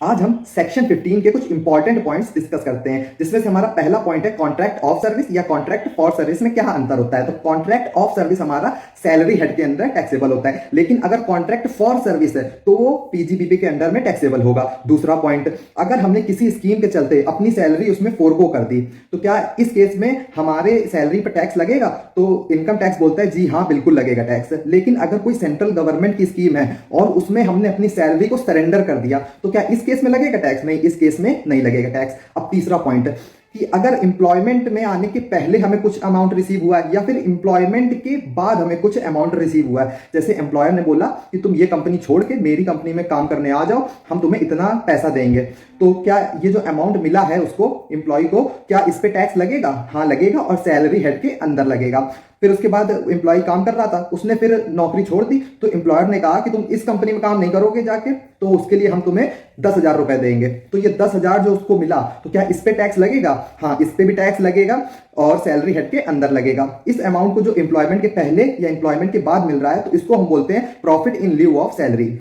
आज हम सेक्शन 15 के कुछ इंपॉर्टेंट पॉइंट्स डिस्कस करते हैं, जिसमें से हमारा पहला पॉइंट है कॉन्ट्रैक्ट ऑफ सर्विस या कॉन्ट्रैक्ट फॉर सर्विस में क्या अंतर होता है। तो कॉन्ट्रैक्ट ऑफ सर्विस हमारा सैलरी हेड के अंदर टैक्सेबल होता है, लेकिन अगर कॉन्ट्रैक्ट फॉर सर्विस है तो वो पीजीबीपी के अंडर में टैक्सेबल होगा। दूसरा पॉइंट, अगर हमने किसी स्कीम के चलते अपनी सैलरी उसमें फोरगो कर दी तो क्या इस केस में हमारे सैलरी पर टैक्स लगेगा? तो इनकम टैक्स बोलता है जी हाँ बिल्कुल लगेगा टैक्स। लेकिन अगर कोई सेंट्रल गवर्नमेंट की स्कीम है और उसमें हमने अपनी सैलरी को सरेंडर कर दिया तो क्या इस केस में लगेगा टैक्स? नहीं, इस केस में नहीं लगेगा टैक्स। अब तीसरा पॉइंट कि अगर एम्प्लॉयमेंट में आने के पहले हमें कुछ अमाउंट रिसीव हुआ है या फिर एम्प्लॉयमेंट के बाद हमें कुछ अमाउंट रिसीव हुआ है, जैसे एम्प्लॉयर ने बोला कि तुम ये कंपनी छोड़ के मेरी कंपनी में काम करने आ जाओ, हम तुम्हें इतना पैसा देंगे, तो क्या ये जो अमाउंट मिला है उसको एम्प्लॉय को, क्या इस पे टैक्स लगेगा? हाँ लगेगा, और सैलरी हेड के अंदर लगेगा। फिर उसके बाद एम्प्लॉय काम कर रहा था, उसने फिर नौकरी छोड़ दी, तो एम्प्लॉयर ने कहा कि तुम इस कंपनी में काम नहीं करोगे जाके, तो उसके लिए हम तुम्हें 10,000 रुपए देंगे। तो ये 10,000 जो उसको मिला, तो क्या इस पे टैक्स लगेगा? हाँ, इस पे भी टैक्स लगेगा और सैलरी हेड के अंदर लगेगा। इस अमाउंट को जो एम्प्लॉयमेंट के पहले या एम्प्लॉयमेंट के बाद मिल रहा है, तो इसको हम बोलते हैं profit in lieu of salary.